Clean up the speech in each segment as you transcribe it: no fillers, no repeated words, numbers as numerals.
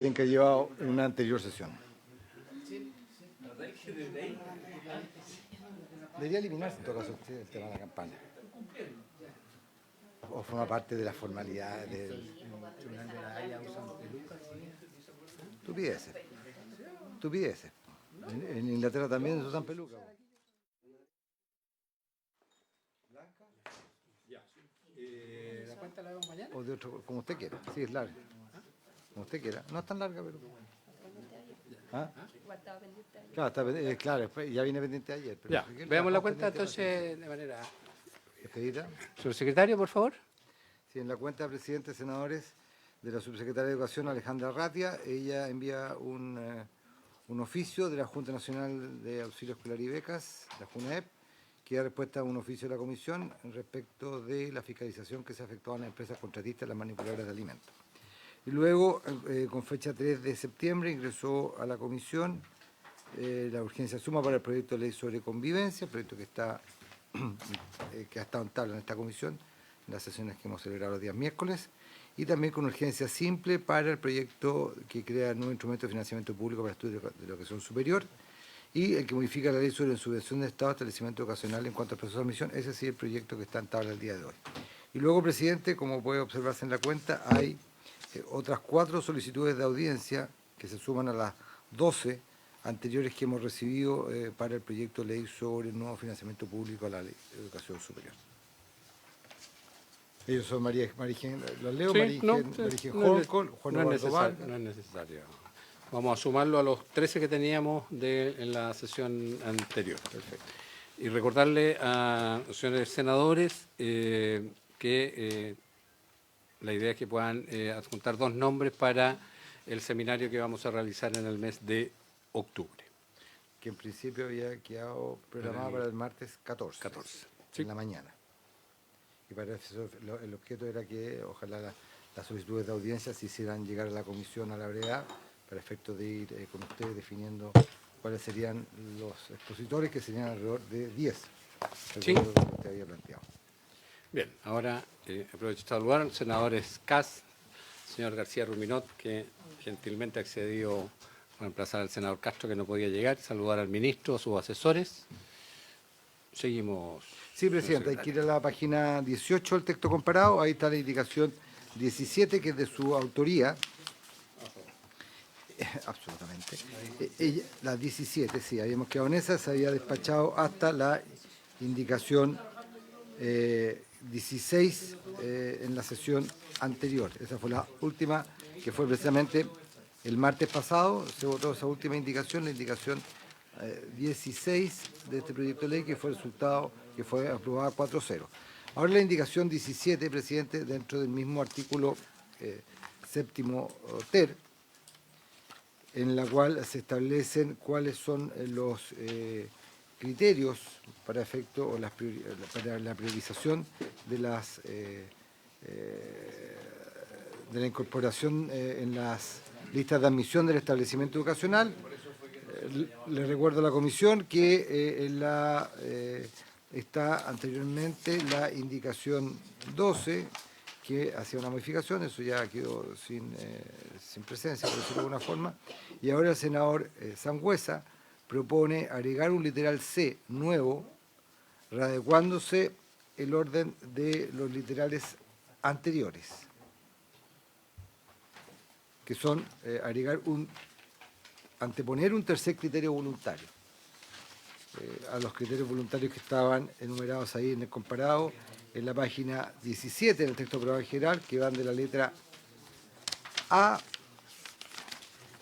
que ha llevado en una anterior sesión. Debería eliminarse en todo caso el tema de la campaña. O forma parte de las formalidades del Tribunal de la Haya usan pelucas. Estupideces. Estupideces. En Inglaterra también se usan pelucas. ¿Blanca? Ya. ¿La cuenta la hago mañana? O de otro, como usted quiera. Sí, es larga. Como usted quiera. No es tan larga, pero... ¿Ah? Claro, claro, ya viene pendiente ayer. Pero ya, veamos la cuenta entonces de manera... Expedita. Subsecretario, por favor. Sí, en la cuenta de presidentes senadores de la subsecretaria de Educación, Alejandra Ratia, ella envía un oficio de la Junta Nacional de Auxilio Escolar y Becas, la JUNAEP, que da respuesta a un oficio de la Comisión respecto de la fiscalización que se efectuaba en las empresas contratistas, las manipuladoras de alimentos. Y luego, con fecha 3 de septiembre, ingresó a la Comisión la urgencia suma para el proyecto de ley sobre convivencia, el proyecto que está que ha estado en tabla en esta comisión, en las sesiones que hemos celebrado los días miércoles, y también con urgencia simple para el proyecto que crea el nuevo instrumento de financiamiento público para estudios de la educación superior, y el que modifica la ley sobre la subvención de Estado, establecimiento educacional en cuanto al proceso de admisión. Ese sí es el proyecto que está en tabla el día de hoy. Y luego, presidente, como puede observarse en la cuenta, hay otras 4 solicitudes de audiencia que se suman a las 12 anteriores que hemos recibido para el proyecto de ley sobre el nuevo financiamiento público a la educación superior. Ellos son María ¿los leo? Sí, María Holcol, Juan Eduardo Vargas. No es necesario. Vamos a sumarlo a los 13 que teníamos en la sesión anterior. Perfecto. Y recordarle a los señores senadores que la idea es que puedan adjuntar 2 nombres para el seminario que vamos a realizar en el mes de octubre. Que en principio había quedado programado para el martes 14 sí. En la mañana. Y para eso el objeto era que ojalá las solicitudes de audiencia se hicieran llegar a la comisión a la brevedad para efecto de ir con ustedes definiendo cuáles serían los expositores, que serían alrededor de 10. Sí. Que usted había planteado. Bien, ahora aprovecho este lugar, el senador Cas, señor García Ruminot, que gentilmente ha accedido a reemplazar al senador Castro, que no podía llegar, saludar al ministro, a sus asesores. Seguimos. Sí, presidente, hay que ir a la página 18 del texto comparado, ahí está la indicación 17, que es de su autoría. Absolutamente. La 17, sí, habíamos quedado en esa, se había despachado hasta la indicación 16 en la sesión anterior. Esa fue la última, que fue precisamente el martes pasado, se votó esa última indicación, la indicación 16 de este proyecto de ley, que fue el resultado que fue aprobada 4-0. Ahora la indicación 17, presidente, dentro del mismo artículo séptimo ter, en la cual se establecen cuáles son los criterios para efecto o para la priorización de la incorporación en las listas de admisión del establecimiento educacional. Le recuerdo a la comisión que está anteriormente la indicación 12, que hacía una modificación, eso ya quedó sin presencia, por decirlo de alguna forma, y ahora el senador Sangüesa propone agregar un literal C nuevo, readecuándose el orden de los literales anteriores, que son anteponer un tercer criterio voluntario a los criterios voluntarios que estaban enumerados ahí en el comparado, en la página 17 del texto aprobado en general, que van de la letra A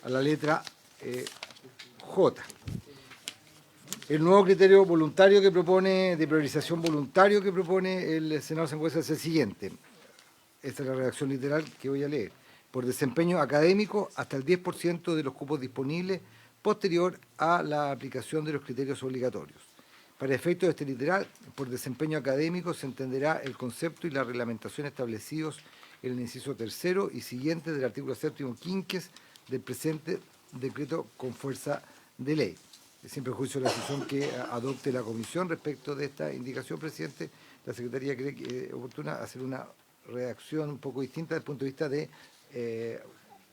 a la letra J. El nuevo criterio voluntario que propone, de priorización voluntario que propone el senador Sangüesa, es el siguiente. Esta es la redacción literal que voy a leer. Por desempeño académico, hasta el 10% de los cupos disponibles posterior a la aplicación de los criterios obligatorios. Para efectos de este literal, por desempeño académico se entenderá el concepto y la reglamentación establecidos en el inciso 3 y siguiente del artículo 7º quinques del presente decreto con fuerza de ley. Sin perjuicio de la decisión que adopte la comisión respecto de esta indicación, presidente, la Secretaría cree que es oportuna hacer una redacción un poco distinta desde el punto de vista de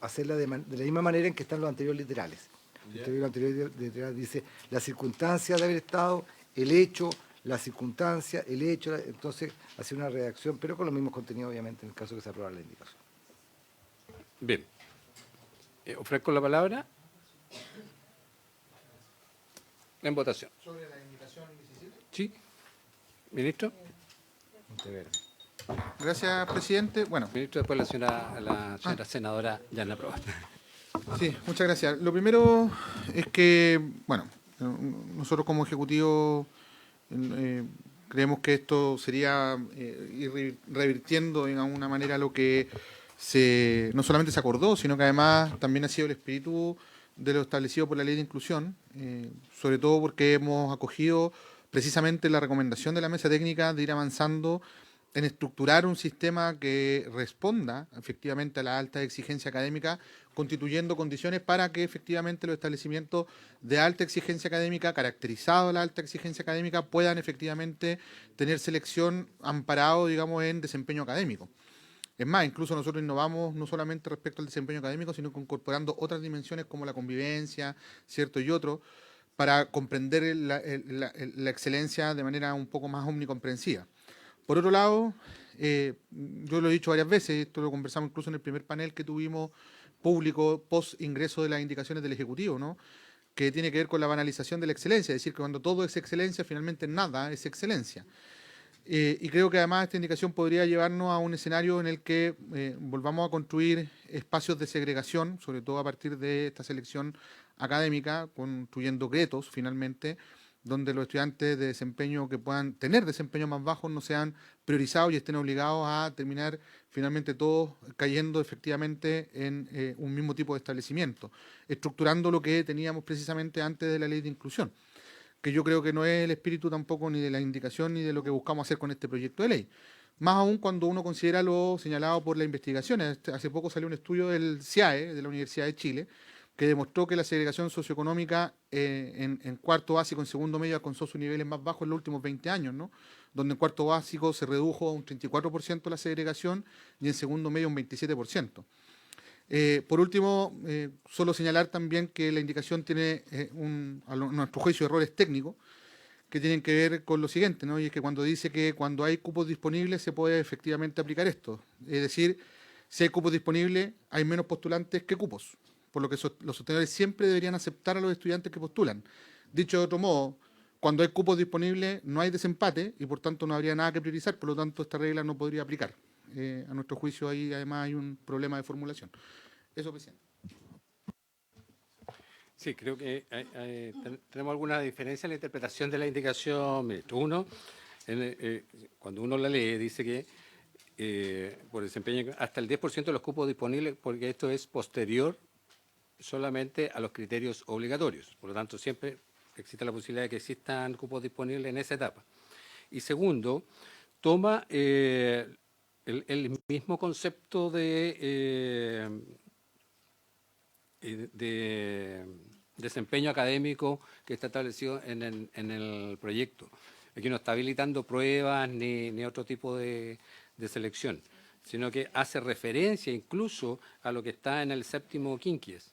hacerla de la misma manera en que están los anteriores literales. El anterior literal dice la circunstancia de haber estado, el hecho, la circunstancia, el hecho, entonces hacer una redacción, pero con los mismos contenidos, obviamente, en el caso que se aprueba la indicación. Bien. Ofrezco la palabra. En votación. ¿Sobre la indicación 17? Sí. Ministro. Monteverde. Gracias, presidente. Bueno, Ministro, después la señora senadora Yana Proboste. sí, muchas gracias. Lo primero es que, bueno, nosotros como Ejecutivo creemos que esto sería ir revirtiendo en alguna manera lo que no solamente se acordó, sino que además también ha sido el espíritu de lo establecido por la Ley de Inclusión, sobre todo porque hemos acogido precisamente la recomendación de la mesa técnica de ir avanzando en estructurar un sistema que responda efectivamente a la alta exigencia académica, constituyendo condiciones para que efectivamente los establecimientos de alta exigencia académica, caracterizados a la alta exigencia académica, puedan efectivamente tener selección amparado, digamos, en desempeño académico. Es más, incluso nosotros innovamos no solamente respecto al desempeño académico, sino que incorporando otras dimensiones como la convivencia, ¿cierto? Y otros, para comprender la excelencia de manera un poco más omnicomprensiva. Por otro lado, yo lo he dicho varias veces, esto lo conversamos incluso en el primer panel que tuvimos público post ingreso de las indicaciones del Ejecutivo, ¿no? Que tiene que ver con la banalización de la excelencia, es decir, que cuando todo es excelencia, finalmente nada es excelencia. Y creo que además esta indicación podría llevarnos a un escenario en el que volvamos a construir espacios de segregación, sobre todo a partir de esta selección académica, construyendo guetos finalmente, donde los estudiantes de desempeño que puedan tener desempeño más bajo no sean priorizados y estén obligados a terminar finalmente todos cayendo efectivamente en un mismo tipo de establecimiento, estructurando lo que teníamos precisamente antes de la Ley de Inclusión, que yo creo que no es el espíritu tampoco ni de la indicación ni de lo que buscamos hacer con este proyecto de ley. Más aún cuando uno considera lo señalado por las investigaciones. Hace poco salió un estudio del CIAE, de la Universidad de Chile, que demostró que la segregación socioeconómica en cuarto básico, en segundo medio, alcanzó sus niveles más bajos en los últimos 20 años, ¿no? Donde en cuarto básico se redujo a un 34% la segregación y en segundo medio un 27%. Por último, solo señalar también que la indicación tiene, a nuestro juicio, errores técnicos que tienen que ver con lo siguiente, ¿no? Y es que cuando dice que cuando hay cupos disponibles se puede efectivamente aplicar esto. Es decir, si hay cupos disponibles, hay menos postulantes que cupos, por lo que los sostenedores siempre deberían aceptar a los estudiantes que postulan. Dicho de otro modo, cuando hay cupos disponibles no hay desempate y por tanto no habría nada que priorizar, por lo tanto esta regla no podría aplicar. A nuestro juicio ahí además hay un problema de formulación. Eso, presidente. Sí, creo que tenemos alguna diferencia en la interpretación de la indicación, ministro. Uno, cuando uno la lee, dice que por desempeño hasta el 10% de los cupos disponibles, porque esto es posterior solamente a los criterios obligatorios. Por lo tanto, siempre existe la posibilidad de que existan cupos disponibles en esa etapa. Y segundo, toma el mismo concepto de desempeño académico que está establecido en el proyecto. Aquí no está habilitando pruebas ni otro tipo de selección, sino que hace referencia incluso a lo que está en el séptimo quinquies.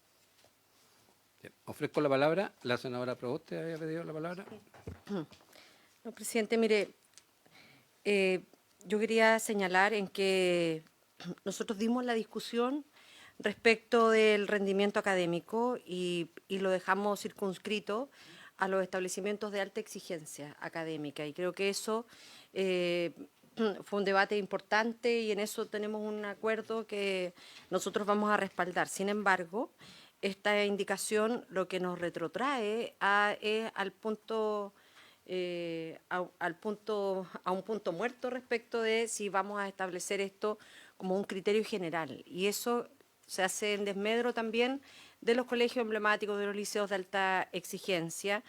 Bien, ofrezco la palabra. La senadora Proboste había pedido la palabra. No, presidente, mire, yo quería señalar en que nosotros dimos la discusión respecto del rendimiento académico y lo dejamos circunscrito a los establecimientos de alta exigencia académica. Y creo que eso fue un debate importante y en eso tenemos un acuerdo que nosotros vamos a respaldar. Sin embargo, esta indicación lo que nos retrotrae es a un punto muerto respecto de si vamos a establecer esto como un criterio general. Y eso se hace en desmedro también de los colegios emblemáticos, de los liceos de alta exigencia.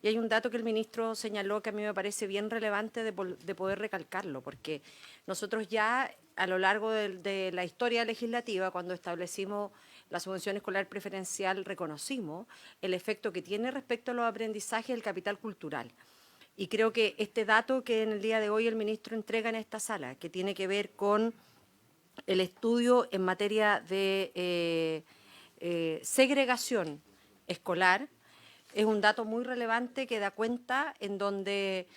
Y hay un dato que el ministro señaló que a mí me parece bien relevante de poder recalcarlo, porque nosotros ya a lo largo de la historia legislativa, cuando establecimos la subvención escolar preferencial, reconocimos el efecto que tiene respecto a los aprendizajes del capital cultural. Y creo que este dato que en el día de hoy el ministro entrega en esta sala, que tiene que ver con el estudio en materia de segregación escolar es un dato muy relevante que da cuenta en donde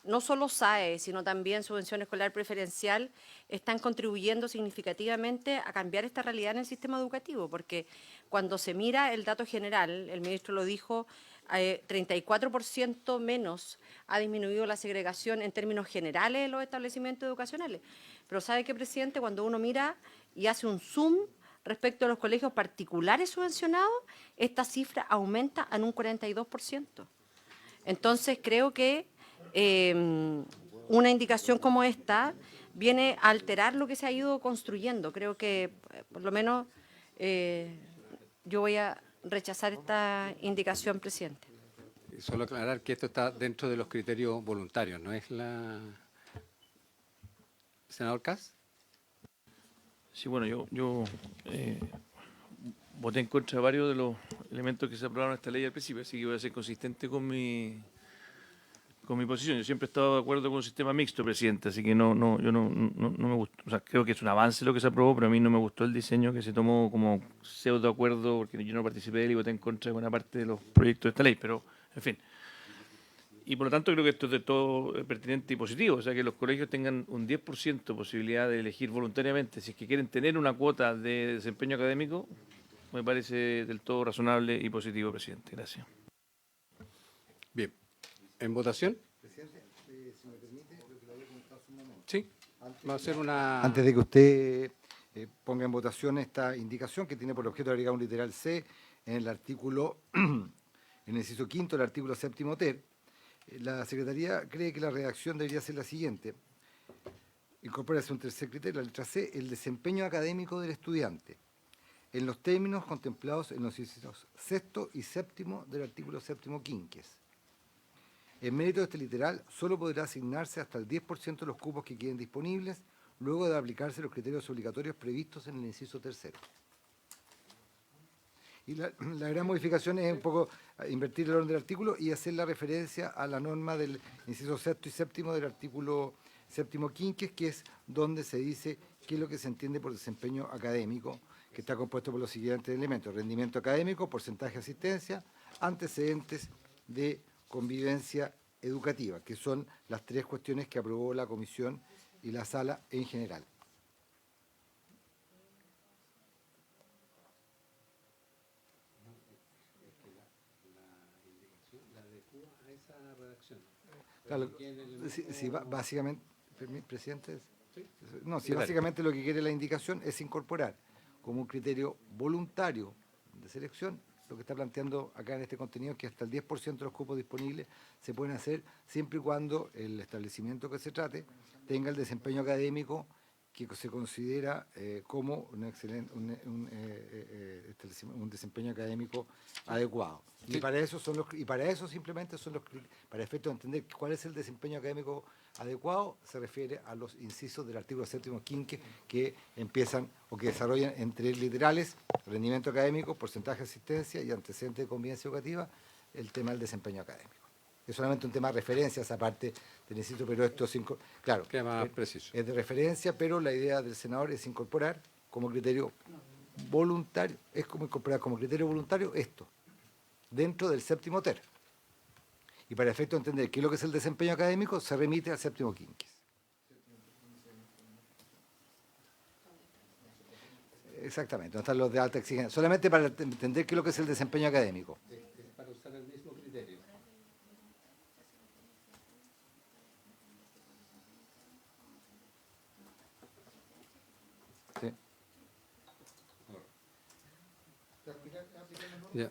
no solo SAE, sino también subvención escolar preferencial están contribuyendo significativamente a cambiar esta realidad en el sistema educativo, porque cuando se mira el dato general, el ministro lo dijo, 34% menos ha disminuido la segregación en términos generales en los establecimientos educacionales. Pero ¿sabe qué, presidente? Cuando uno mira y hace un zoom respecto a los colegios particulares subvencionados, esta cifra aumenta en un 42%. Entonces, creo que una indicación como esta viene a alterar lo que se ha ido construyendo. Creo que, por lo menos, yo voy a rechazar esta indicación, presidente. Y solo aclarar que esto está dentro de los criterios voluntarios, ¿no es la... Senador Kass? Sí, bueno, yo voté en contra de varios de los elementos que se aprobaron en esta ley al principio, así que voy a ser consistente con mi posición. Yo siempre he estado de acuerdo con un sistema mixto, presidente, así que yo no me gusta. O sea, creo que es un avance lo que se aprobó, pero a mí no me gustó el diseño que se tomó como pseudo acuerdo, porque yo no participé de él y voté en contra de buena parte de los proyectos de esta ley, pero, en fin. Y por lo tanto creo que esto es de todo pertinente y positivo, o sea, que los colegios tengan un 10% posibilidad de elegir voluntariamente, si es que quieren tener una cuota de desempeño académico, me parece del todo razonable y positivo, presidente. Gracias. Bien. ¿En votación? Presidente, si me permite, lo que le había comentado hace un momento. Sí. Va a ser una... Antes de que usted ponga en votación esta indicación que tiene por objeto agregar un literal C en el artículo, en el inciso quinto del artículo séptimo ter, la Secretaría cree que la redacción debería ser la siguiente. Incorpórase un tercer criterio, la letra C, el desempeño académico del estudiante, en los términos contemplados en los incisos sexto y séptimo del artículo séptimo quinques. En mérito de este literal, solo podrá asignarse hasta el 10% de los cupos que queden disponibles, luego de aplicarse los criterios obligatorios previstos en el inciso tercero. Y la gran modificación es un poco invertir el orden del artículo y hacer la referencia a la norma del inciso sexto y séptimo del artículo séptimo quinques, que es donde se dice qué es lo que se entiende por desempeño académico, que está compuesto por los siguientes elementos: rendimiento académico, porcentaje de asistencia, antecedentes de convivencia educativa, que son las tres cuestiones que aprobó la comisión y la sala en general. Claro, sí, básicamente, presidente, no, si básicamente lo que quiere la indicación es incorporar como un criterio voluntario de selección lo que está planteando acá en este contenido, que hasta el 10% de los cupos disponibles se pueden hacer siempre y cuando el establecimiento que se trate tenga el desempeño académico que se considera como un desempeño académico adecuado. Sí. Y para eso simplemente son los, para efectos de entender cuál es el desempeño académico adecuado, se refiere a los incisos del artículo séptimo quinque que empiezan o que desarrollan entre literales rendimiento académico, porcentaje de asistencia y antecedentes de convivencia educativa, el tema del desempeño académico. Es solamente un tema de referencia esa parte del inciso, pero esto claro, queda más preciso. Es de referencia, pero la idea del senador es incorporar como criterio voluntario, es como incorporar como criterio voluntario esto, dentro del séptimo ter. Y para efecto de entender qué es lo que es el desempeño académico, se remite al séptimo quinquis. Exactamente, no están los de alta exigencia. Solamente para entender qué es lo que es el desempeño académico. Para usar el mismo criterio. Sí. Ya.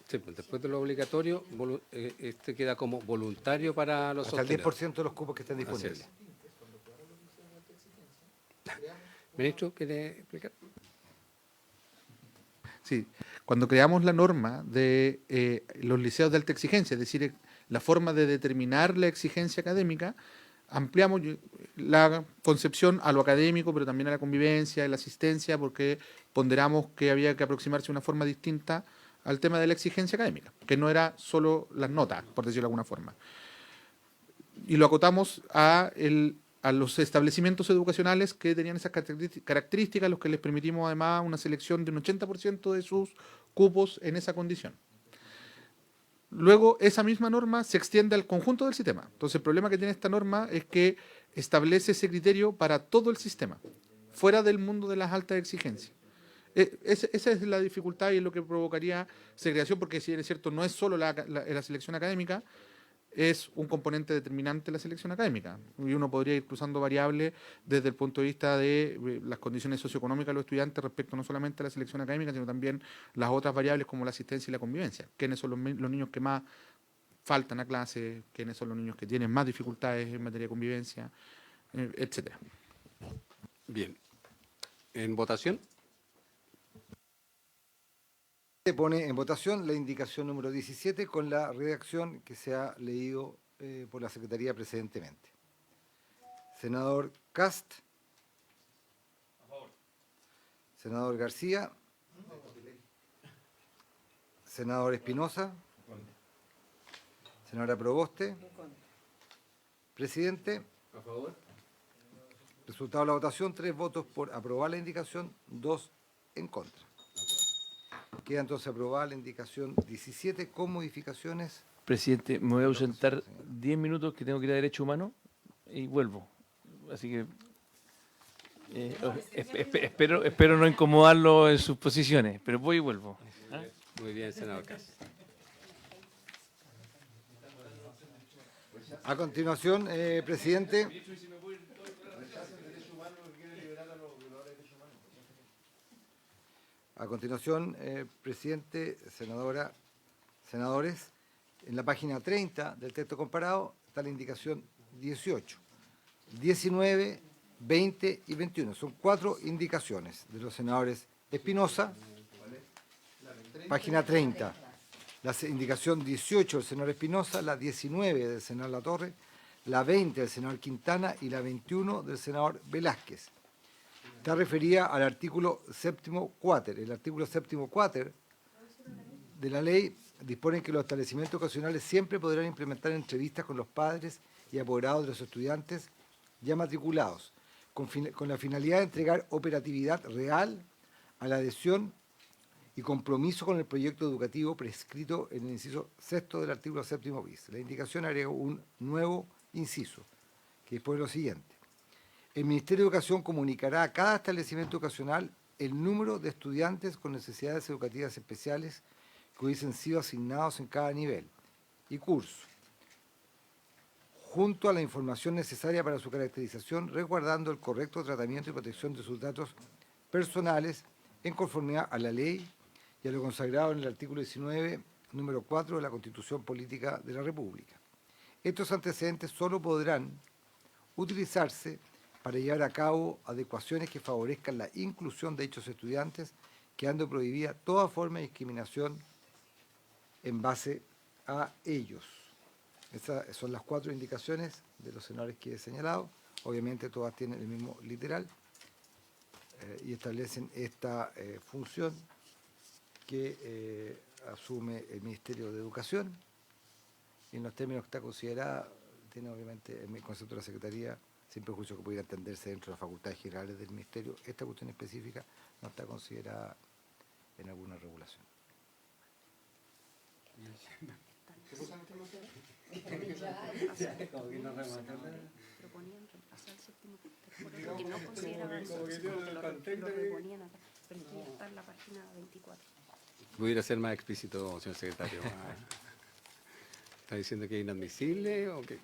Sí, pues después de lo obligatorio, este queda como voluntario para los hasta el 10% de los cupos que estén disponibles. Ministro, ¿quiere explicar? Sí, cuando creamos la norma de los liceos de alta exigencia, es decir, la forma de determinar la exigencia académica, ampliamos la concepción a lo académico, pero también a la convivencia, a la asistencia, porque ponderamos que había que aproximarse de una forma distinta al tema de la exigencia académica, que no era solo las notas, por decirlo de alguna forma. Y lo acotamos a a los establecimientos educacionales que tenían esas características, los que les permitimos además una selección de un 80% de sus cupos en esa condición. Luego, esa misma norma se extiende al conjunto del sistema. Entonces, el problema que tiene esta norma es que establece ese criterio para todo el sistema, fuera del mundo de las altas exigencias. Esa es la dificultad y es lo que provocaría segregación, porque si es cierto, no es solo la selección académica, es un componente determinante de la selección académica. Y uno podría ir cruzando variables desde el punto de vista de las condiciones socioeconómicas de los estudiantes respecto no solamente a la selección académica, sino también las otras variables como la asistencia y la convivencia. ¿Quiénes son los niños que más faltan a clase? ¿Quiénes son los niños que tienen más dificultades en materia de convivencia? Etcétera. Bien. ¿En votación? Se pone en votación la indicación número 17 con la redacción que se ha leído por la Secretaría precedentemente. Senador Cast. Senador García. Senador Espinosa. Senadora Proboste. Presidente. A favor. Resultado de la votación, 3 votos por aprobar la indicación, 2 en contra. Queda entonces aprobada la indicación 17 con modificaciones. Presidente, me voy a ausentar 10 minutos que tengo que ir a Derecho Humano y vuelvo. Así que espero no incomodarlo en sus posiciones, pero voy y vuelvo. Muy bien, senador Cas. A continuación, presidente. A continuación, presidente, senadora, senadores, en la página 30 del texto comparado está la indicación 18, 19, 20 y 21. Son 4 indicaciones de los senadores Espinosa, página 30. La indicación 18 del senador Espinosa, la 19 del senador Latorre, la 20 del senador Quintana y la 21 del senador Velázquez. Está referida al artículo 7º-4. El artículo 7º-4 de la ley dispone que los establecimientos ocasionales siempre podrán implementar entrevistas con los padres y apoderados de los estudiantes ya matriculados, con la finalidad de entregar operatividad real a la adhesión y compromiso con el proyecto educativo prescrito en el inciso 6 del artículo 7º bis. La indicación agrega un nuevo inciso, que dispone lo siguiente. El Ministerio de Educación comunicará a cada establecimiento educacional el número de estudiantes con necesidades educativas especiales que hubiesen sido asignados en cada nivel y curso, junto a la información necesaria para su caracterización, resguardando el correcto tratamiento y protección de sus datos personales en conformidad a la ley y a lo consagrado en el artículo 19, número 4 de la Constitución Política de la República. Estos antecedentes solo podrán utilizarse para llevar a cabo adecuaciones que favorezcan la inclusión de dichos estudiantes, quedando prohibida toda forma de discriminación en base a ellos. Esas son las 4 indicaciones de los senadores que he señalado. Obviamente todas tienen el mismo literal y establecen esta función que asume el Ministerio de Educación. Y en los términos que está considerada, tiene obviamente el concepto de la Secretaría, sin perjuicio que pudiera entenderse dentro de las facultades generales del Ministerio. Esta cuestión específica no está considerada en alguna regulación. Proponían reemplazar el séptimo texto, que no consideraban el séptimo, lo reponían acá, pero ya está en la página 24. ¿Pudiera ser más explícito, señor secretario? ¿Está diciendo que es inadmisible o que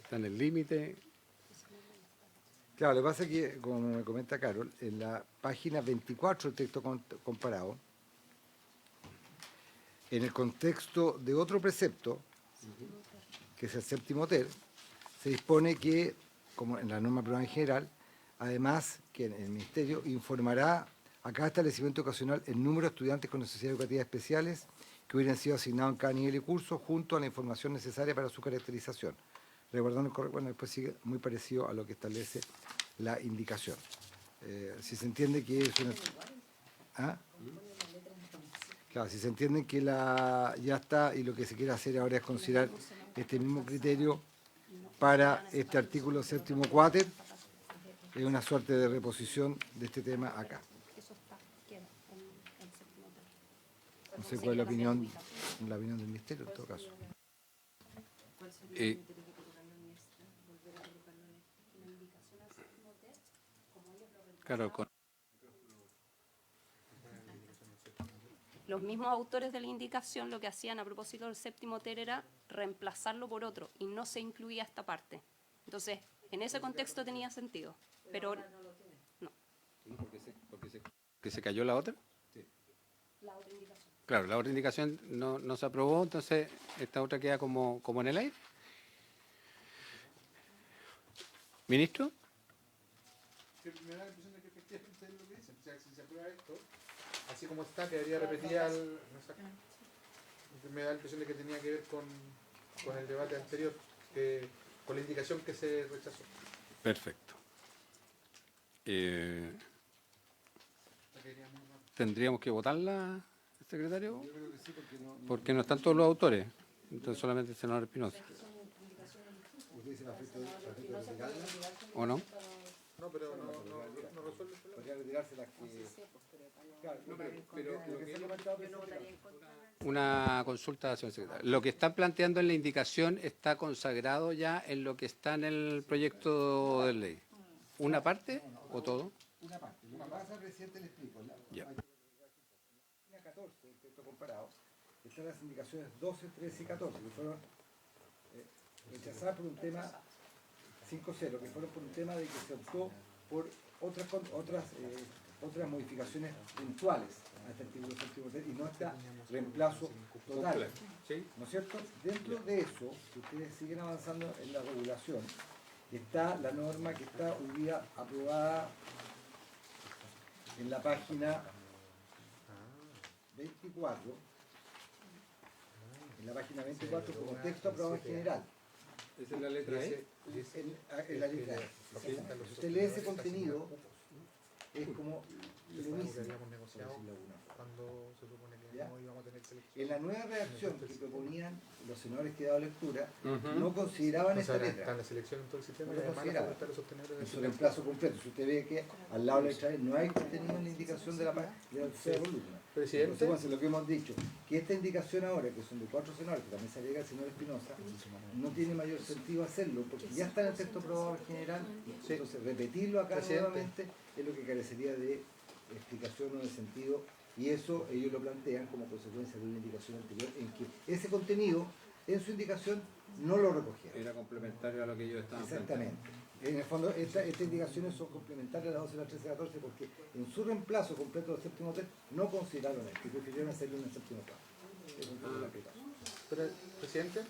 está en el límite? Claro, lo que pasa es que, como me comenta Carol, en la página 24 del texto comparado, en el contexto de otro precepto, que es el séptimo ter, se dispone que, como en la norma aprobada en general, además que el Ministerio informará a cada establecimiento ocasional el número de estudiantes con necesidades educativas especiales que hubieran sido asignados en cada nivel y curso, junto a la información necesaria para su caracterización. Recordando, bueno, después sigue muy parecido a lo que establece la indicación. Si se entiende que es una... ¿Ah? Claro, si se entiende que ya está y lo que se quiere hacer ahora es considerar este mismo criterio para este artículo séptimo cuáter. Es una suerte de reposición de este tema acá. Eso está, queda en séptimo tercio. No sé cuál es la opinión del Ministerio en todo caso. Claro, con- Los mismos autores de la indicación lo que hacían a propósito del séptimo ter era reemplazarlo por otro y no se incluía esta parte. Entonces, en ese contexto tenía sentido, pero no. ¿Que se cayó la otra? La otra indicación. Claro, la otra indicación no se aprobó, entonces esta otra queda como en el aire. ¿Ministro? Me da la impresión de que efectivamente es lo que dicen. O sea, si se aprueba esto, así como está, quedaría repetida me da la impresión de que tenía que ver con el debate anterior, con la indicación que se rechazó. Perfecto. ¿Tendríamos que votarla, secretario? Yo creo que sí, porque Porque no están todos los autores, entonces solamente el senador Espinosa. usted dice para efecto de retirarla, ¿O no? No, pero no resuelve el problema. podría retirarse las que... Claro, pero lo que se ha comentado que Una consulta, señor secretario. Lo que están planteando en la indicación está consagrado ya en lo que está en el proyecto de ley. ¿Una parte o todo? una parte. Lo que pasa, presidente, le explico. Ya. En la página 14, el texto comparado, están las indicaciones 12, 13 y 14, que fueron rechazadas por un tema 5.0, que fueron por un tema de que se optó por otras modificaciones puntuales a este artículo séptimo y no está reemplazo total. ¿No es cierto? Dentro de eso, si ustedes siguen avanzando en la regulación, está la norma que está hoy día aprobada en la página 24, como texto aprobado en general. Esa es la letra E. En la letra E. Si usted lee ese contenido, es como lo mismo. Cuando se supone que ¿Ya? no íbamos a tener selección. En la nueva redacción que proponían los senadores que he dado lectura, no consideraban esta Está letra en la selección en todo el sistema No y lo además la consideraba. facultad de los sostenedores en de su reemplazo completo. Si usted ve que al lado de la letra E no hay contenido en la indicación de la tercera columna. Presidente. Entonces, bueno, lo que hemos dicho, que esta indicación ahora, que son de 4 senadores, que también se agrega el senador Espinosa, no tiene mayor sentido hacerlo, porque ya está en el texto aprobado en general, entonces repetirlo acá Presidente. nuevamente es lo que carecería de explicación o de sentido, y eso ellos lo plantean como consecuencia de una indicación anterior, en que ese contenido, en su indicación, no lo recogieron. Era complementario a lo que yo estaba Exactamente. En el fondo, estas indicaciones son complementarias a las 12, las 13 y las 14 porque en su reemplazo completo del séptimo hotel no consideraron esto y prefirieron hacerlo en el séptimo plano. Es un poco la explicación. Presidente.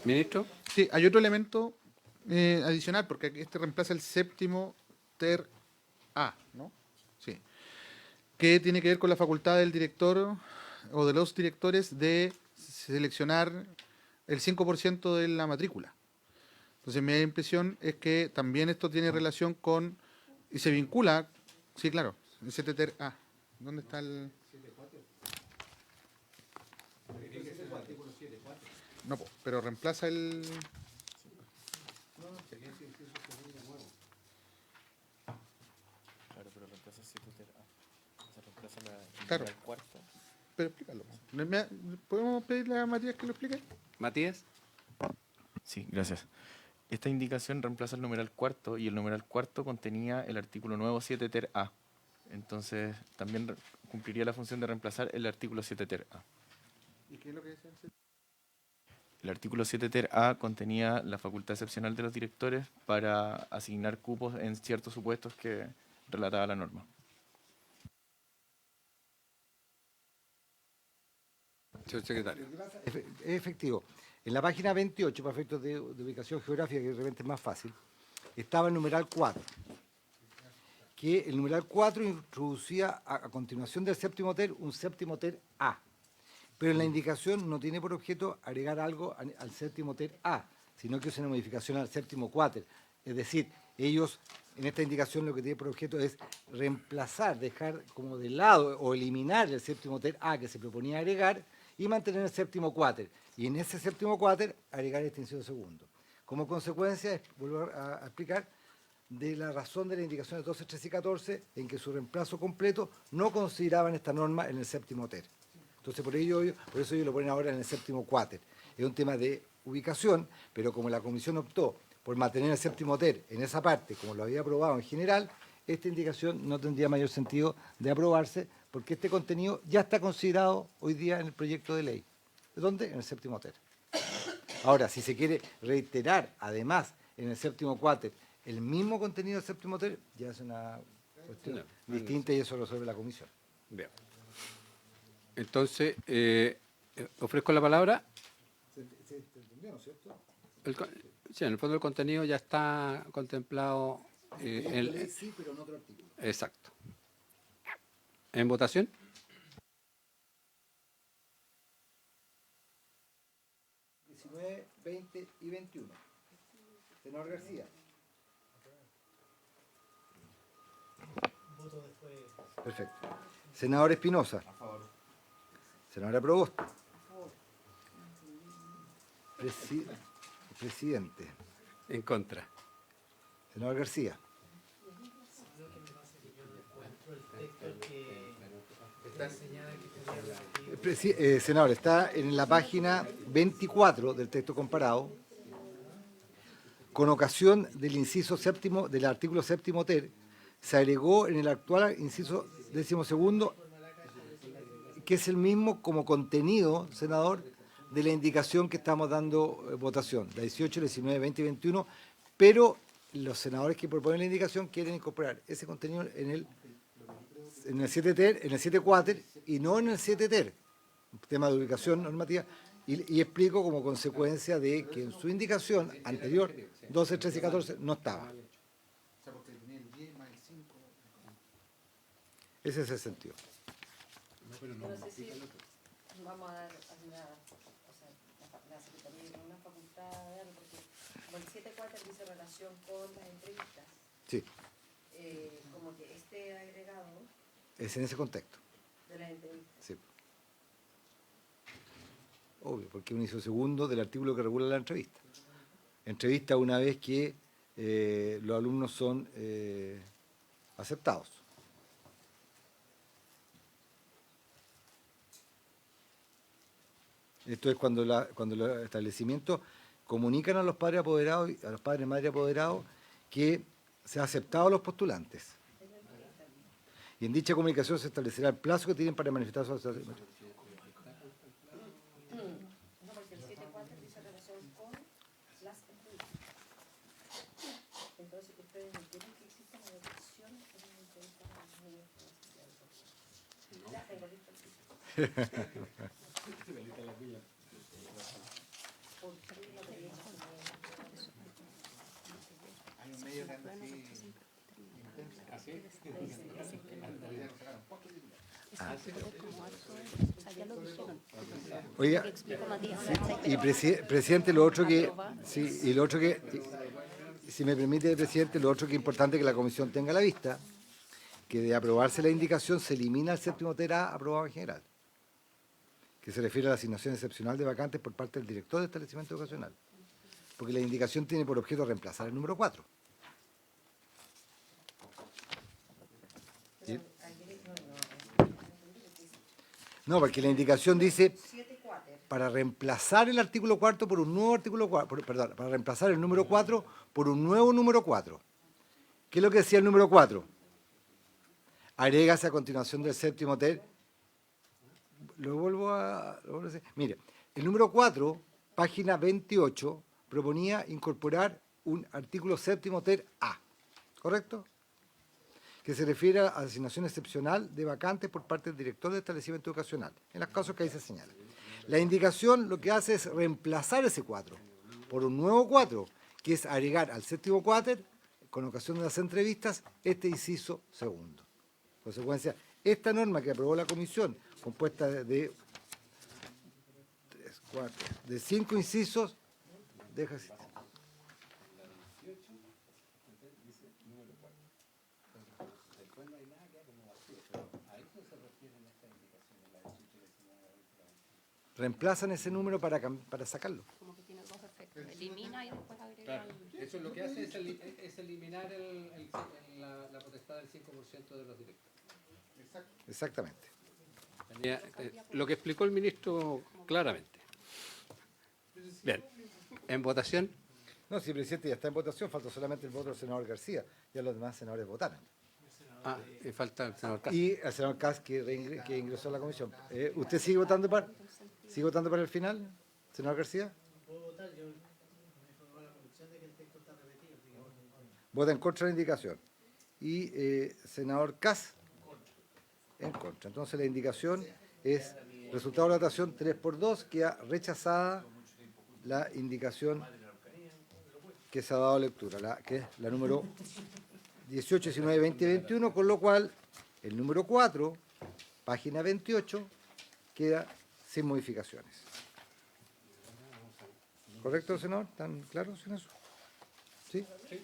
¿Ministro? Sí, hay otro elemento adicional, porque este reemplaza el séptimo ter A, ¿no? Sí. Que tiene que ver con la facultad del director o de los directores de seleccionar el 5% de la matrícula. Entonces mi impresión es que también esto tiene relación con, y se vincula, sí, claro, el CTTER A. ¿Dónde está el...? No, po, pero reemplaza el... Claro, pero reemplaza el CTTER A. O sea, reemplaza Claro. el cuarto. Pero explícalo. ¿Podemos pedirle a Matías que lo explique? ¿Matías? Sí, gracias. Esta indicación reemplaza el numeral cuarto y el numeral cuarto contenía el artículo nuevo 7 ter A. Entonces también cumpliría la función de reemplazar el artículo 7 ter A. ¿Y qué es lo que dice? El artículo 7 ter A contenía la facultad excepcional de los directores para asignar cupos en ciertos supuestos que relataba la norma. Señor secretario. Lo que pasa es efectivo. En la página 28, para efectos de ubicación geográfica, que de repente es más fácil, estaba el numeral 4, que el numeral 4 introducía a continuación del séptimo ter un séptimo ter A. Pero en la indicación no tiene por objeto agregar algo al séptimo ter A, sino que es una modificación al séptimo cuáter. Es decir, ellos en esta indicación lo que tiene por objeto es reemplazar, dejar como de lado o eliminar el séptimo ter A que se proponía agregar y mantener el séptimo cuáter. Y en ese séptimo cuáter agregar el inciso segundo. Como consecuencia, vuelvo a explicar, de la razón de las indicaciones 12, 13 y 14, en que su reemplazo completo no consideraban esta norma en el séptimo ter. Entonces, por eso ellos lo ponen ahora en el séptimo cuáter. Es un tema de ubicación, pero como la comisión optó por mantener el séptimo ter en esa parte, como lo había aprobado en general, esta indicación no tendría mayor sentido de aprobarse, porque este contenido ya está considerado hoy día en el proyecto de ley. ¿Dónde? En el séptimo ter. Ahora, si se quiere reiterar, además, en el séptimo cuáter, el mismo contenido del séptimo ter, ya es una cuestión distinta y eso lo resuelve la comisión. Bien. Entonces, ofrezco la palabra. ¿Se entendió, no es cierto? Sí, en el fondo el contenido ya está contemplado. Sí, pero en otro artículo. Exacto. ¿En votación? (19, 20 y 21). Senador García. Perfecto. Senador Espinosa. Senadora Proboste. Presidente. En contra. Senador García. Senador, está en la página 24 del texto comparado, con ocasión del inciso séptimo del artículo séptimo ter, se agregó en el actual inciso 12º, que es el mismo como contenido, senador, de la indicación que estamos dando votación, la 18, 19, 20 y 21, pero los senadores que proponen la indicación quieren incorporar ese contenido en el 7 ter, en el 7 cuáter y no en el 7 ter, un tema de ubicación normativa, y explico como consecuencia de que en su indicación anterior, 12, 13 y 14, no estaba. Ese es el sentido. No sé si vamos a dar la Secretaría tiene una facultad de darlo, porque como el 7.4 dice relación con las entrevistas, Sí, como que este agregado es en ese contexto. de las entrevistas. Sí. Obvio, porque es un inciso segundo del artículo que regula la entrevista. Entrevista una vez que los alumnos son aceptados. Esto es cuando los establecimientos comunican a los padres apoderados, a los padres y madres apoderados, que se ha aceptado a los postulantes. Y en dicha comunicación se establecerá el plazo que tienen para manifestar su aceptación. No, porque el 7.4 dice relación con las entrevistas. Entonces, ustedes entienden que existe una detección en una entrevista a los niños con necesidad de educación. Ya tengo listo el título. Oiga, y presidente, lo otro que, sí, y lo otro que, si me permite, presidente, lo otro que es importante que la comisión tenga a la vista, que de aprobarse la indicación se elimina el séptimo ter A aprobado en general, que se refiere a la asignación excepcional de vacantes por parte del director de establecimiento educacional, porque la indicación tiene por objeto reemplazar el número 4. ¿Sí? No, porque la indicación dice para reemplazar el artículo 4 por un nuevo artículo 4, perdón, para reemplazar el número 4 por un nuevo número 4. ¿Qué es lo que decía el número 4? Agrégase a continuación del séptimo ter. Lo vuelvo a decir. Mire, el número 4, página 28, proponía incorporar un artículo séptimo ter A. ¿Correcto? Que se refiere a la asignación excepcional de vacantes por parte del director de establecimiento educacional, en los casos que ahí se señala. La indicación lo que hace es reemplazar ese 4 por un nuevo 4, que es agregar al séptimo cuáter, con ocasión de las entrevistas, este inciso segundo. En consecuencia, esta norma que aprobó la comisión, compuesta de 5 incisos, deja así. Reemplazan ese número para sacarlo. Como que tiene dos efectos. Elimina y después agrega. Claro, eso es lo que hace es eliminar la potestad del 5% de los directores. Exactamente. Lo que explicó el ministro claramente. Bien, en votación. No, si el presidente ya está en votación, falta solamente el voto del senador García. Ya los demás senadores votaron. Y falta el senador Castro. Y el senador Kass, que ingresó a la comisión. ¿Usted sigue votando para el final, senador García? Vota en contra de la indicación. Y senador Kass, en contra. Entonces la indicación es resultado de la votación 3-2, queda rechazada la indicación que se ha dado lectura, que es la número 18, 19, 20 y 21, con lo cual el número 4, página 28, queda sin modificaciones. ¿Correcto, senador? ¿Están claros en eso? ¿Sí? Sí.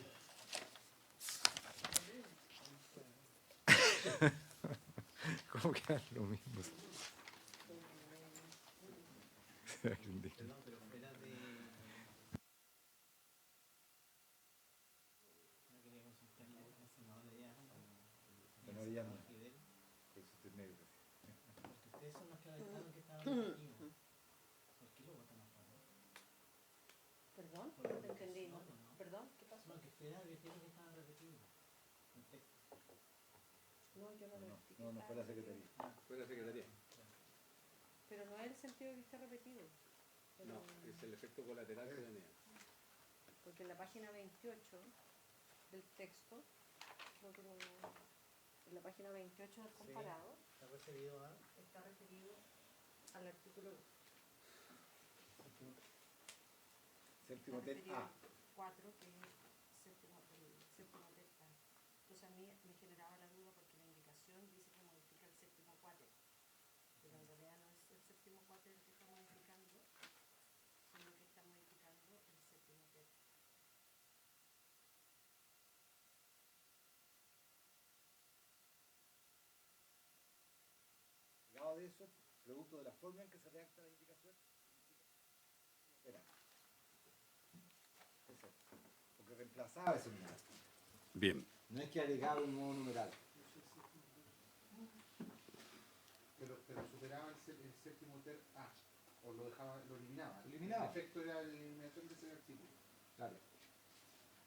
¿Cómo queda lo mismo? Perdón, no te entendí. Perdón, ¿qué pasó? No, yo no lo expliqué. No, fue la secretaría. Fue la secretaría. Pero no es el sentido de que esté repetido. No, es el efecto colateral que tenía. Porque en la página 28 del texto, en la página 28 del comparado, está referido al artículo Séptimo del A. 4, que es séptimo del A. Entonces a mí me generaba la duda porque la indicación dice que modifica el séptimo cuater, pero en realidad no es el séptimo cuater el que está modificando, sino que está modificando el séptimo ter. Llegado de eso, producto de la forma en que se redacta la indicación, era. Porque reemplazaba ese numeral. Bien. No es que agregaba un nuevo numeral. Pero superaba el séptimo ter A, o lo eliminaba. Eliminaba. El efecto era la eliminación de ese artículo. Claro.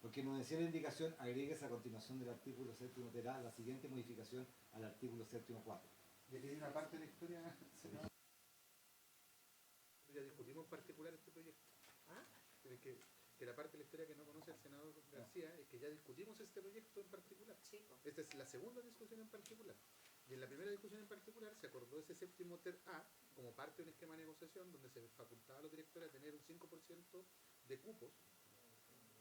Porque nos decía la indicación, agregues a continuación del artículo séptimo ter A la siguiente modificación al artículo séptimo 4. Y aquí hay una parte de la historia, senador. Ya discutimos en particular este proyecto. Que la parte de la historia que no conoce el senador García es que ya discutimos este proyecto en particular. Sí. Esta es la segunda discusión en particular. Y en la primera discusión en particular se acordó ese séptimo ter A como parte de un esquema de negociación donde se facultaba a los directores a tener un 5% de cupos,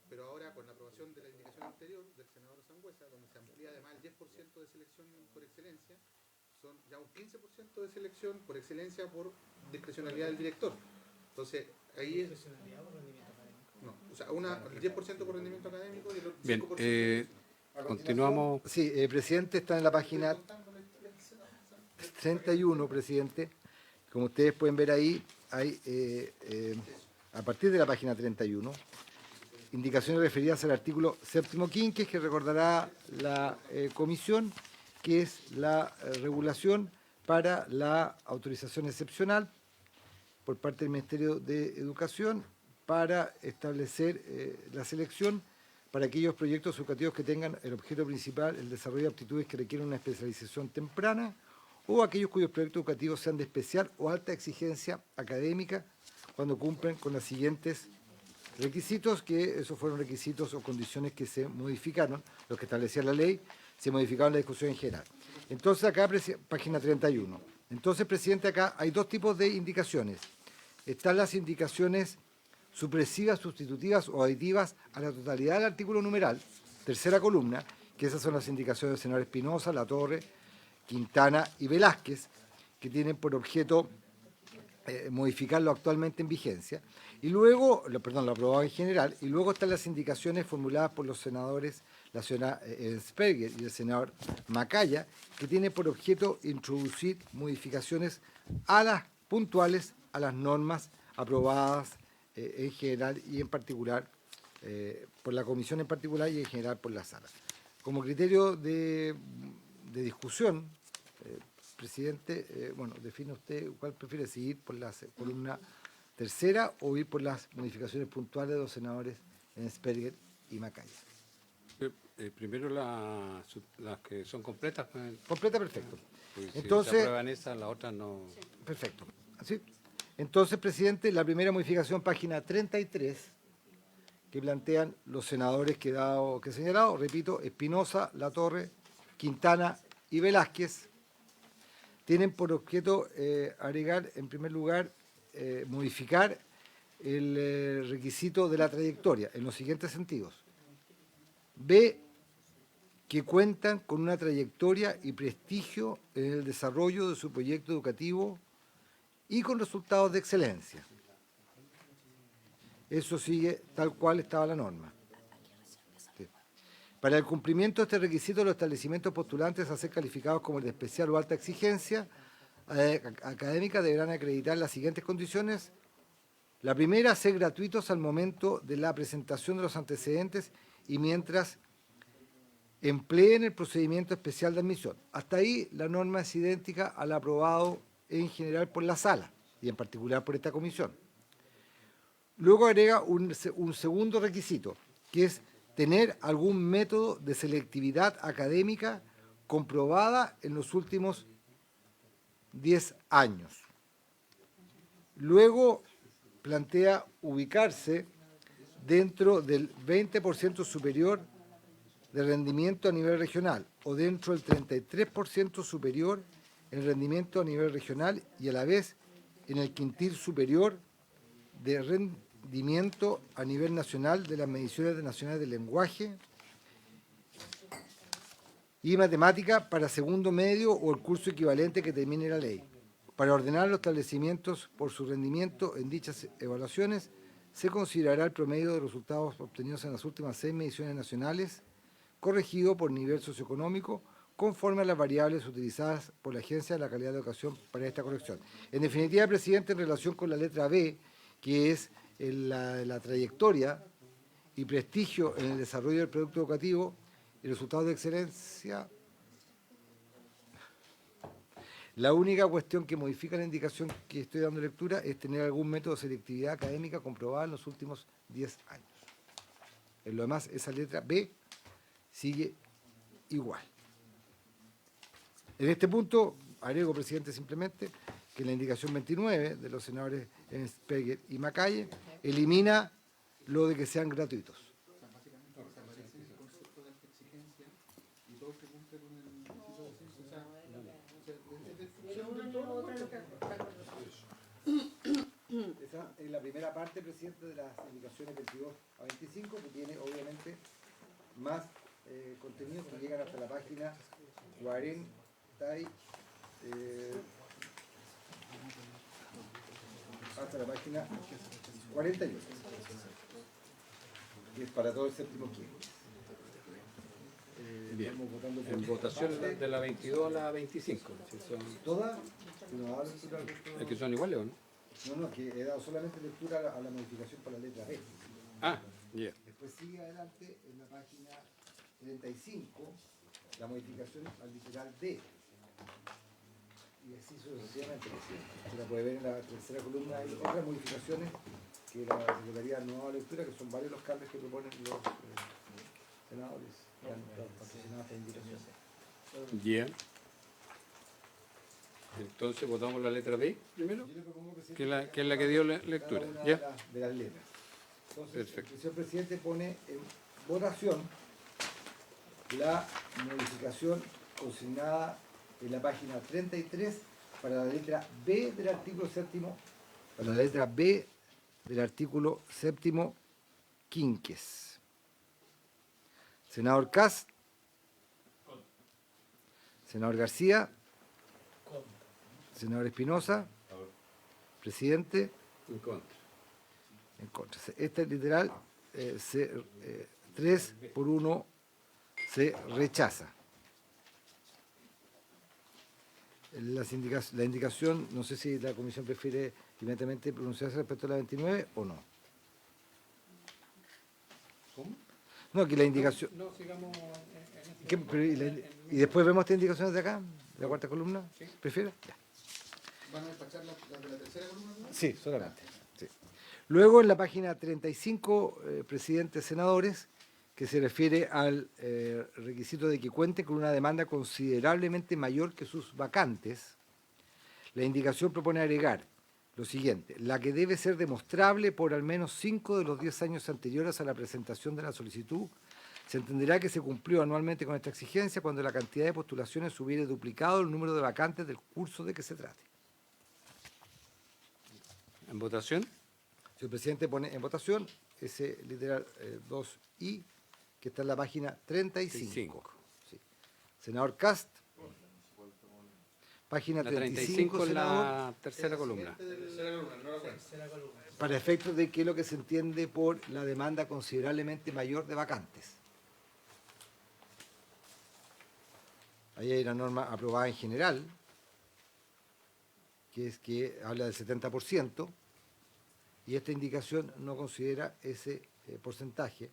pero ahora con la aprobación de la indicación anterior del senador Sangüesa, donde se amplía además el 10% de selección por excelencia, son ya un 15% de selección por excelencia por discrecionalidad del director. Entonces, ahí es... ¿Discrecionalidad o rendimiento académico? No, o sea, el 10% por rendimiento académico y el 5%... Bien, continuamos. Sí, presidente, está en la página 31, presidente. Como ustedes pueden ver ahí, hay, a partir de la página 31, indicaciones referidas al artículo séptimo quinquis, que recordará la comisión, que es la regulación para la autorización excepcional por parte del Ministerio de Educación para establecer la selección para aquellos proyectos educativos que tengan el objeto principal el desarrollo de aptitudes que requieren una especialización temprana o aquellos cuyos proyectos educativos sean de especial o alta exigencia académica cuando cumplen con los siguientes requisitos, que esos fueron requisitos o condiciones que se modificaron, los que establecía la ley, se modificaron en la discusión en general. Entonces acá, página 31. Entonces, presidente, acá hay dos tipos de indicaciones. Están las indicaciones supresivas, sustitutivas o aditivas a la totalidad del artículo numeral, tercera columna, que esas son las indicaciones del senador Espinosa, Latorre, Quintana y Velázquez, que tienen por objeto modificar lo actualmente en vigencia, y luego, lo aprobado en general, y luego están las indicaciones formuladas por los senadores, la señora Ensperger y el senador Macaya, que tienen por objeto introducir modificaciones a las puntuales a las normas aprobadas en general y en particular por la comisión en particular y en general por la sala. Como criterio de discusión, presidente, bueno, define usted cuál prefiere, si ir por una tercera o ir por las modificaciones puntuales de los senadores Ensperger y Macaya. Primero las que son completas. Pues, Completa, perfecto. porque si Entonces, se aprueban esas, las otras no. perfecto. ¿Así? Entonces, presidente, la primera modificación, página 33, que plantean los senadores que he señalado, repito, Espinosa, Latorre, Quintana y Velázquez, tienen por objeto agregar, en primer lugar, modificar el requisito de la trayectoria en los siguientes sentidos. B, que cuentan con una trayectoria y prestigio en el desarrollo de su proyecto educativo y con resultados de excelencia. Eso sigue tal cual estaba la norma. Sí. Para el cumplimiento de este requisito, los establecimientos postulantes a ser calificados como de especial o alta exigencia académica deberán acreditar las siguientes condiciones. La primera, ser gratuitos al momento de la presentación de los antecedentes y mientras empleen el procedimiento especial de admisión. Hasta ahí la norma es idéntica al aprobado en general por la sala y en particular por esta comisión. Luego agrega un segundo requisito, que es tener algún método de selectividad académica comprobada en los últimos 10 años. Luego plantea ubicarse dentro del 20% superior de rendimiento a nivel regional o dentro del 33% superior en rendimiento a nivel regional y a la vez en el quintil superior de rendimiento a nivel nacional de las mediciones nacionales de lenguaje y matemática para segundo medio o el curso equivalente que termine la ley. Para ordenar los establecimientos por su rendimiento en dichas evaluaciones, se considerará el promedio de resultados obtenidos en las últimas 6 mediciones nacionales, corregido por nivel socioeconómico, conforme a las variables utilizadas por la Agencia de la Calidad de Educación para esta corrección. En definitiva, presidente, en relación con la letra B, que es la trayectoria y prestigio en el desarrollo del producto educativo y resultados de excelencia, la única cuestión que modifica la indicación que estoy dando lectura es tener algún método de selectividad académica comprobado en los últimos 10 años. En lo demás, esa letra B sigue igual. En este punto, agrego, presidente, simplemente que la indicación 29 de los senadores Ensperger y Macalle elimina lo de que sean gratuitos. Esa es la primera parte, presidente, de las indicaciones 22 a 25, que tiene obviamente más contenido que llegan hasta la página 40 hasta la página 48, que es para todo el séptimo quinto. Bien. Estamos votando por En votación de la 22 a la 25. Si son, todas, si nos da lectura al resto, ¿es que son iguales o no? no, que he dado solamente lectura a la modificación por la letra B. Ah, ya. Después sigue adelante en la página 35 la modificación al literal D. Y así sucesivamente. Se la puede ver en la tercera columna. Hay otras modificaciones que la Secretaría no ha dado lectura, que son varios los cambios que proponen los senadores que han patrocinado esta indicación. Ya. Entonces votamos la letra B primero, Yo le propongo, presidente, que es la que dio lectura. cada una ¿Ya? de las letras. Entonces, Perfecto. el señor presidente pone en votación la modificación consignada en la página 33 para la letra B del artículo séptimo, para la letra B del artículo séptimo quinques. Senador Kast. Senador García. Senador Espinosa. Presidente. En contra. En contra. Este literal 3 por 1 se rechaza. La indicación, no sé si la comisión prefiere inmediatamente pronunciarse respecto a la 29 o no. No, que la indicación... No, sigamos Pero, ¿y después vemos estas indicaciones de acá? ¿De la cuarta columna? ¿Prefiere? Ya. ¿Van a despachar las de la tercera columna? Sí, solamente. Sí. Luego en la página 35, presidentes senadores, que se refiere al requisito de que cuente con una demanda considerablemente mayor que sus vacantes, la indicación propone agregar lo siguiente: la que debe ser demostrable por al menos 5 de los 10 años anteriores a la presentación de la solicitud. Se entenderá que se cumplió anualmente con esta exigencia cuando la cantidad de postulaciones hubiere duplicado el número de vacantes del curso de que se trate. ¿En votación? Si el presidente pone en votación ese literal 2I, que está en la página 35. Sí. Senador Cast. Página La 35, en senador. la tercera columna. Para efectos de qué es lo que se entiende por la demanda considerablemente mayor de vacantes. Ahí hay una norma aprobada en general, que es que habla del 70%, y esta indicación no considera ese porcentaje,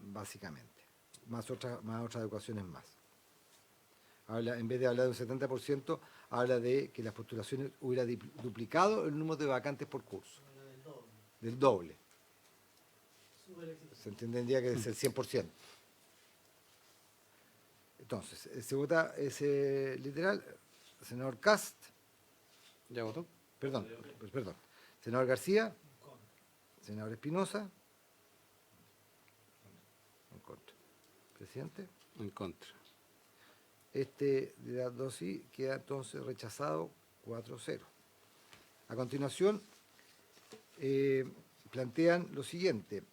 básicamente, más otras educaciones más. Habla, en vez de hablar de un 70%, habla de que las postulaciones hubiera duplicado el número de vacantes por curso. Del doble. Se entendería que es el 100%. Entonces, se vota ese literal. Senador Cast. ¿Ya votó? Perdón. Senador García. Senador Espinosa. En contra. Presidente. En contra. Este de las dos sí queda entonces rechazado 4-0. A continuación, plantean lo siguiente: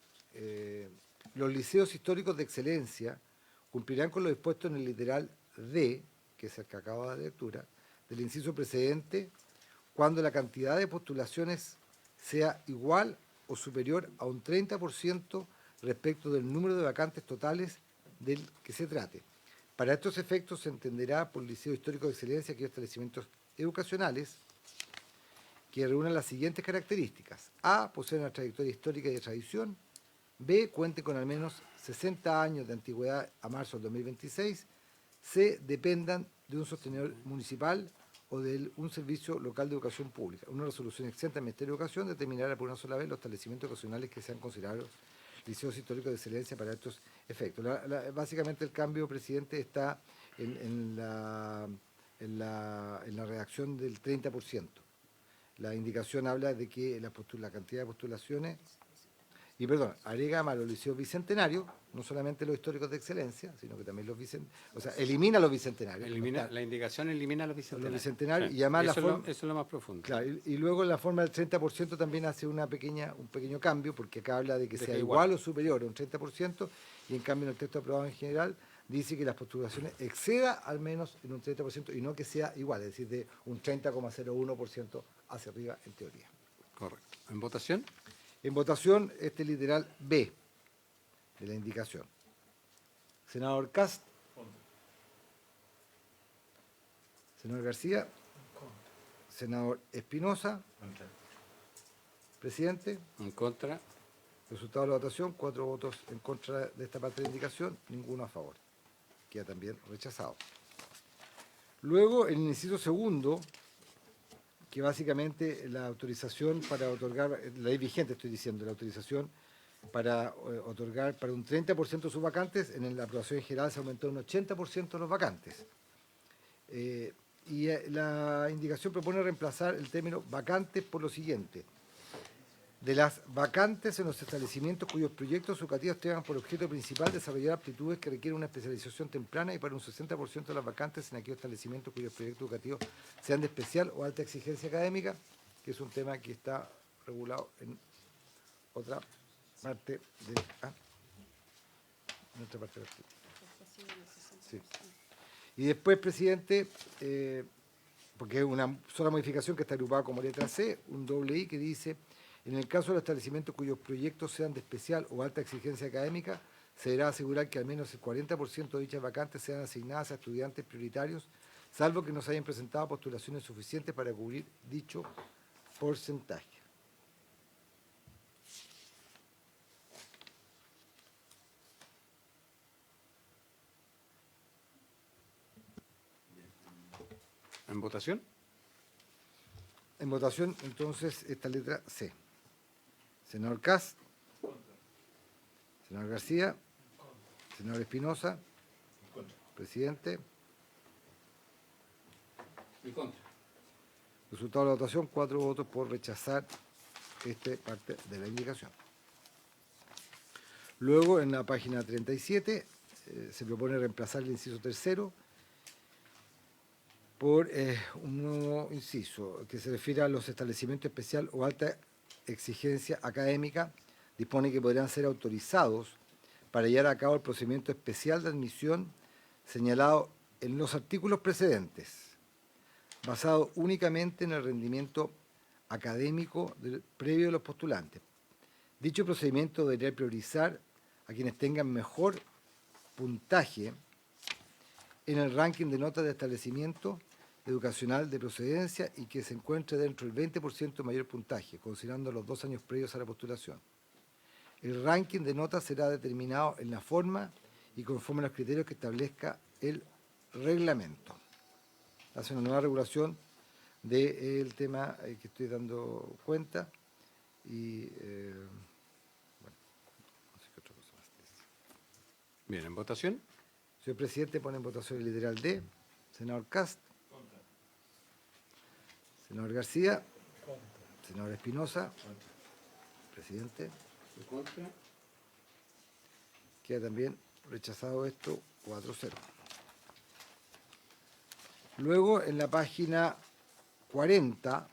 los liceos históricos de excelencia cumplirán con lo dispuesto en el literal D, que es el que acabo de dar lectura, del inciso precedente, cuando la cantidad de postulaciones sea igual o superior a un 30% respecto del número de vacantes totales del que se trate. Para estos efectos se entenderá por liceo histórico de excelencia aquellos establecimientos educacionales que reúnan las siguientes características: A, poseen una trayectoria histórica y de tradición; B, cuenten con al menos 60 años de antigüedad a marzo del 2026; C, dependan de un sostenedor municipal o de un servicio local de educación pública. Una resolución exenta del Ministerio de Educación determinará por una sola vez los establecimientos educacionales que sean considerados liceos históricos de excelencia para estos efectos. Básicamente el cambio, presidente, está en la redacción del 30%. La indicación habla de que la cantidad de postulaciones, y perdón, agrega más los liceos bicentenarios, no solamente los históricos de excelencia, sino que también los bicentenarios, o sea, elimina los bicentenarios. La indicación elimina los bicentenarios. Los bicentenarios, Sí. y además Eso es lo más profundo. Claro, y luego la forma del 30% también hace un pequeño cambio, porque acá habla de que De sea que igual igual o superior a un 30%, y en cambio en el texto aprobado en general dice que las postulaciones exceda al menos en un 30% y no que sea igual, es decir, de un 30,01% hacia arriba en teoría. Correcto. ¿En votación? En votación, este literal B de la indicación. Senador Cast. Senador García. Senador Espinosa. Presidente. En contra. Resultado de la votación: 4 votos en contra de esta parte de la indicación, ninguno a favor. Queda también rechazado. Luego, el inciso segundo, que básicamente la autorización para otorgar, la ley vigente estoy diciendo, la autorización para otorgar para un 30% de sus vacantes, en la aprobación general se aumentó un 80% de los vacantes. La indicación propone reemplazar el término vacantes por lo siguiente: de las vacantes en los establecimientos cuyos proyectos educativos tengan por objeto principal desarrollar aptitudes que requieren una especialización temprana, y para un 60% de las vacantes en aquellos establecimientos cuyos proyectos educativos sean de especial o alta exigencia académica, que es un tema que está regulado en otra parte de en otra parte del artículo. Sí. Y después, presidente, porque es una sola modificación que está agrupada como letra C, un doble I que dice: en el caso de los establecimientos cuyos proyectos sean de especial o alta exigencia académica, se deberá asegurar que al menos el 40% de dichas vacantes sean asignadas a estudiantes prioritarios, salvo que no se hayan presentado postulaciones suficientes para cubrir dicho porcentaje. ¿En votación? En votación, entonces, esta letra C. Senador Kast. Senador García. Senador Espinosa. Presidente. En contra. Resultado de la votación, 4 votos por rechazar esta parte de la indicación. Luego, en la página 37, se propone reemplazar el inciso tercero por un nuevo inciso que se refiere a los establecimientos especial o alta exigencia académica. Dispone que podrán ser autorizados para llevar a cabo el procedimiento especial de admisión señalado en los artículos precedentes, basado únicamente en el rendimiento académico previo de los postulantes. Dicho procedimiento debería priorizar a quienes tengan mejor puntaje en el ranking de notas de establecimiento educacional de procedencia y que se encuentre dentro del 20% de mayor puntaje, considerando los 2 años previos a la postulación. El ranking de notas será determinado en la forma y conforme a los criterios que establezca el reglamento. Hace una nueva regulación del tema que estoy dando cuenta y bueno, no sé qué otra cosa más. Bien, ¿en votación? Señor presidente, pone en votación el literal D. Senador Kast. Senador García. Senador Espinosa. Presidente. En contra. Queda también rechazado esto, 4-0. Luego, en la página 40,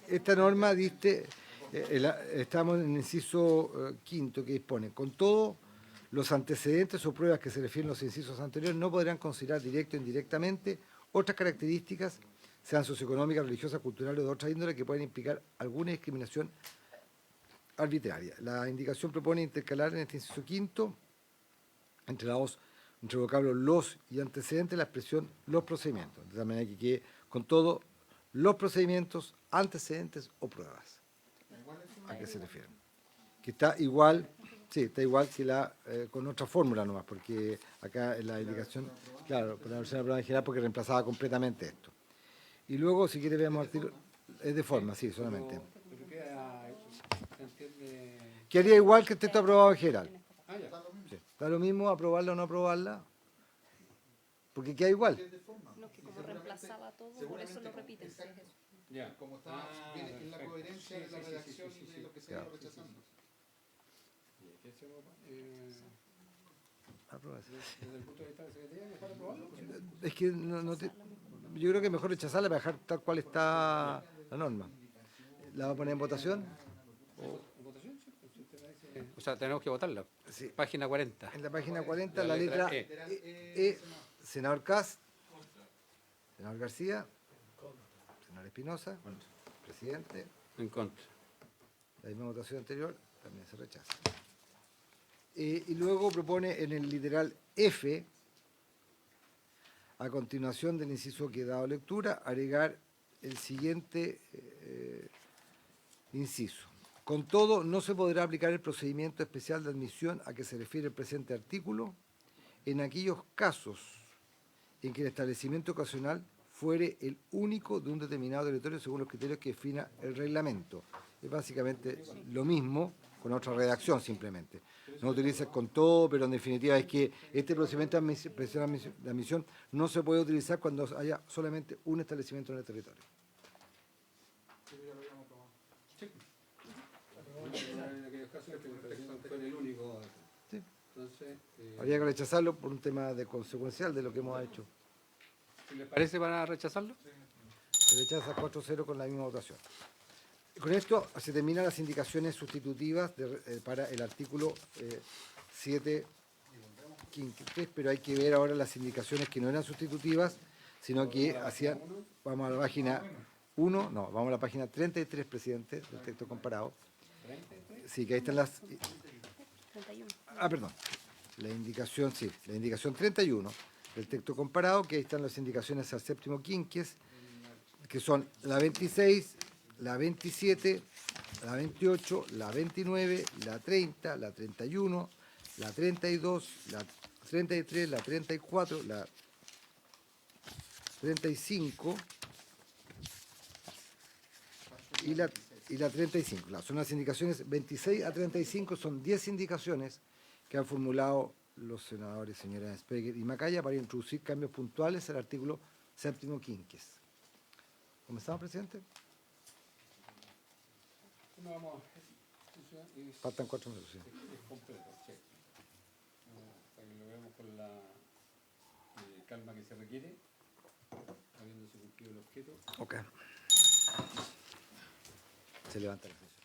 esta norma dice, estamos en el inciso quinto que dispone, con todo, los antecedentes o pruebas que se refieren a los incisos anteriores no podrán considerar directo o indirectamente otras características, sean socioeconómicas, religiosas, culturales o de otra índole, que pueden implicar alguna discriminación arbitraria. La indicación propone intercalar en este inciso quinto, entre el vocablo los y antecedentes, la expresión los procedimientos, de tal manera que quede con todo los procedimientos, antecedentes o pruebas. ¿A qué se refieren? Que está igual, sí, está igual que con otra fórmula nomás, porque acá en la indicación, claro, por la versión de la prueba general, porque reemplazaba completamente esto. Y luego, si quiere, veamos es de forma, sí, solamente. Pero queda, ¿se entiende? Quedaría igual que el texto aprobado en general. Ah, ya. Sí. Da lo mismo aprobarla o no aprobarla, porque queda igual. No, que como reemplazaba todo, por eso lo repiten. es eso. Ya. Como está, viene en la perfecto. coherencia de la Sí, sí, redacción sí, sí, de lo que se claro. ha ido rechazando. ¿Qué hacemos? Aprobarse. Desde el punto de vista de la Secretaría, ¿mejor aprobarlo? Es que yo creo que es mejor rechazarla para dejar tal cual está la norma. ¿La va a poner en votación? ¿En votación? Sí, pues, si usted me dice. O sea, tenemos que votarla. Sí. Página 40. En la página 40, La la letra letra E. Senador Kast. Senador García. Senador Espinosa. Presidente. En contra. La misma votación anterior también se rechaza. Y luego propone en el literal F, a continuación del inciso que he dado lectura, agregar el siguiente inciso. Con todo, no se podrá aplicar el procedimiento especial de admisión a que se refiere el presente artículo en aquellos casos en que el establecimiento ocasional fuere el único de un determinado territorio según los criterios que defina el reglamento. Es básicamente lo mismo, con otra redacción simplemente. No utiliza con todo, pero en definitiva es que este procedimiento de admisión no se puede utilizar cuando haya solamente un establecimiento en el territorio. En aquellos casos en que el establecimiento fue el único. Sí. Entonces, Habría que rechazarlo por un tema de consecuencial de lo que hemos hecho. ¿les parece para rechazarlo? Se rechaza 4-0 con la misma votación. Con esto se terminan las indicaciones sustitutivas para el artículo 7.3, pero hay que ver ahora las indicaciones que no eran sustitutivas, sino que hacían, vamos a la página 1, no, vamos a la página 33, presidente, del texto comparado. Sí, que ahí están las... 31. Perdón, la indicación 31 del texto comparado, que ahí están las indicaciones al séptimo quinquies, que son la 26, la 27, la 28, la 29, la 30, la 31, la 32, la 33, la 34, la 35 y la 35. Son las indicaciones 26 a 35, son 10 indicaciones que han formulado los senadores señoras Speger y Macaya para introducir cambios puntuales al artículo 7º quinques. ¿Comenzamos, presidente? Faltan 4 minutos. Sí. Es completo, sí. Para que lo veamos con la calma que se requiere, habiéndose cumplido el objeto. Ok. Se levanta la sesión.